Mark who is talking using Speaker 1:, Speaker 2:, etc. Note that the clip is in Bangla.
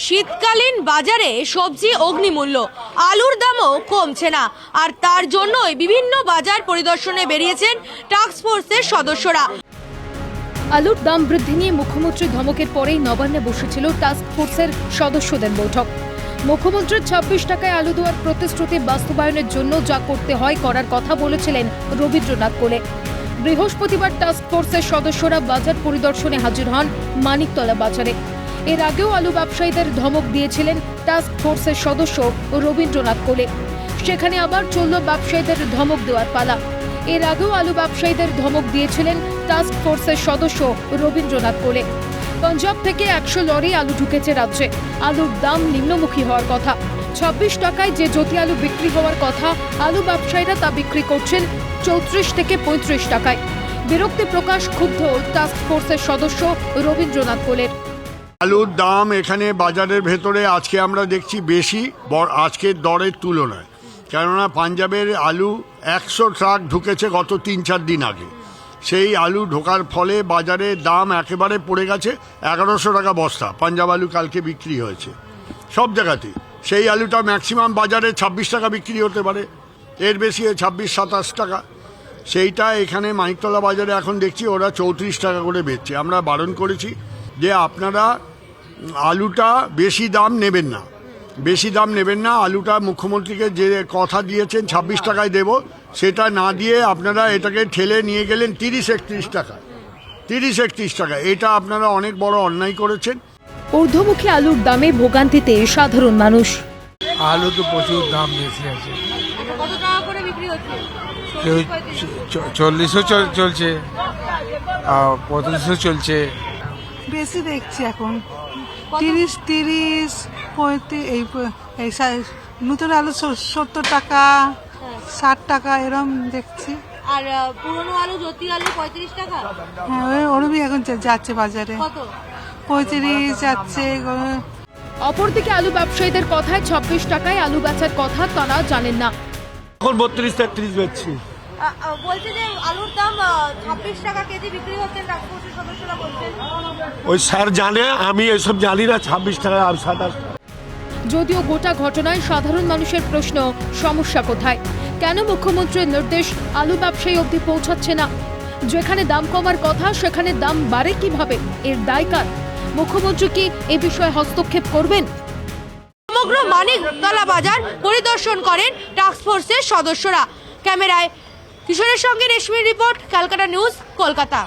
Speaker 1: শীতকালীন বাজারে সবজি অগ্নিমূল্য, আলুর দামও কমছে না। আর তার জন্যই বিভিন্ন বাজার পরিদর্শনে বেরিয়েছেন টাস্ক ফোর্সের সদস্যরা।
Speaker 2: আলুর দাম বৃদ্ধি নিয়ে মুখ্যমন্ত্রীর ধমকের পরেই নবান্নে বসেছিল টাস্ক ফোর্সের সদস্যদের বৈঠক। মুখ্যমন্ত্রীর 26 টাকায় আলু দেওয়ার প্রতিশ্রুতি বাস্তবায়নের জন্য যা করতে হয় করার কথা বলেছিলেন রবীন্দ্রনাথ কোলে। বৃহস্পতিবার টাস্ক ফোর্সের সদস্যরা বাজার পরিদর্শনে হাজির হন মানিকতলা বাজারে। এর আগেও আলু ব্যবসায়ীদের ধমক দিয়েছিলেন টাস্ক ফোর্সের সদস্য রবীন্দ্রনাথ কোলে। সেখানে আবার চলল ব্যবসায়ীদের ধমক দেওয়ার পালা। এর আগেও আলু ব্যবসায়ীদের ধমক দিয়েছিলেন টাস্ক ফোর্সের সদস্য রবীন্দ্রনাথ কোলে। পাঞ্জাব থেকে 100 লরি আলু ঢুকেছে রাজ্যে। আলুর দাম নিম্নমুখী হওয়ার কথা। 26 টাকায় যে জ্যোতি আলু বিক্রি হওয়ার কথা, আলু ব্যবসায়ীরা তা বিক্রি করছেন 34 থেকে 35 টাকায়। বিরক্তি প্রকাশ ক্ষুব্ধ টাস্ক ফোর্সের সদস্য রবীন্দ্রনাথ কোলের।
Speaker 3: আলুর দাম এখানে বাজারের ভেতরে আজকে আমরা দেখছি বেশি আজকের দরের তুলনায়, কেননা পাঞ্জাবের আলু 100 ট্রাক ঢুকেছে গত 3-4 দিন আগে। সেই আলু ঢোকার ফলে বাজারে দাম একেবারে পড়ে গেছে 1100 টাকা বস্তা। পাঞ্জাব আলু কালকে বিক্রি হয়েছে সব জায়গাতেই। সেই আলুটা ম্যাক্সিমাম বাজারে 26 টাকা বিক্রি হতে পারে, এর বেশি 26-27 টাকা। সেইটা এখানে মানিকতলা বাজারে এখন দেখছি ওরা 34 টাকা করে বেচছে। আমরা বারণ করেছি যে আপনারা আলুটা বেশি দাম নেবেন না, বেশি দাম নেবেন না। আলুটা মুখ্যমন্ত্রীকে যে কথা দিয়েছেন 26 টাকায় দেব, সেটা না দিয়ে আপনারা এটাকে ঠেলে নিয়ে গেলেন 30-31 টাকা। 30-31 টাকা, এটা আপনারা অনেক বড় অন্যায় করেছেন।
Speaker 2: ঊর্ধ্বমুখী আলুর দামে ভোগান্তিতে সাধারণ মানুষ।
Speaker 4: আলু তো প্রচুর দাম বেশি আছে।
Speaker 1: কত টাকা করে বিক্রি হচ্ছে?
Speaker 4: 40ও চলছে, 35ও চলছে।
Speaker 5: বেশি দেখছি এখন 30, 35 এই নতুন আলু 70 টাকা, 60 টাকা এরম দেখছি।
Speaker 1: আর পুরনো আলু জ্যোতি আলু 35 টাকা।
Speaker 5: হ্যাঁ, ওরমই এখন যাচ্ছে বাজারে।
Speaker 1: কত?
Speaker 5: 35 যাচ্ছে।
Speaker 2: অপরদিকে আলু ব্যবসায়ীদের কথায় 26 টাকায় আলু বেচার কথা তারা জানেন না।
Speaker 6: এখন 32-33 বেচছি।
Speaker 1: বলছে যে আলুর দাম 26 টাকা কেজি বিক্রি হচ্ছে, টাস্ক ফোর্সের সদস্যরা বলছেন।
Speaker 6: ওই স্যার জানে, আমি এসব জানি না। 26 টাকা আর 27।
Speaker 2: যদিও গোটা ঘটনায় সাধারণ মানুষের প্রশ্ন, সমস্যা কোথায়? কেন মুখ্যমন্ত্রীর নির্দেশ আলু ব্যবসায়ী অবধি পৌঁছাচ্ছে না? যেখানে দাম কমার কথা সেখানে দাম বাড়ে কিভাবে? এর দায় কার? মুখ্যমন্ত্রী কি এ বিষয়ে হস্তক্ষেপ করবেন?
Speaker 1: সমগ্র মানিকতলা বাজার পরিদর্শন করেন টাস্ক ফোর্সের সদস্যরা। ক্যামেরায় কিশোরের সঙ্গে রেশমির রিপোর্ট, ক্যালকাটা নিউজ, কলকাতা।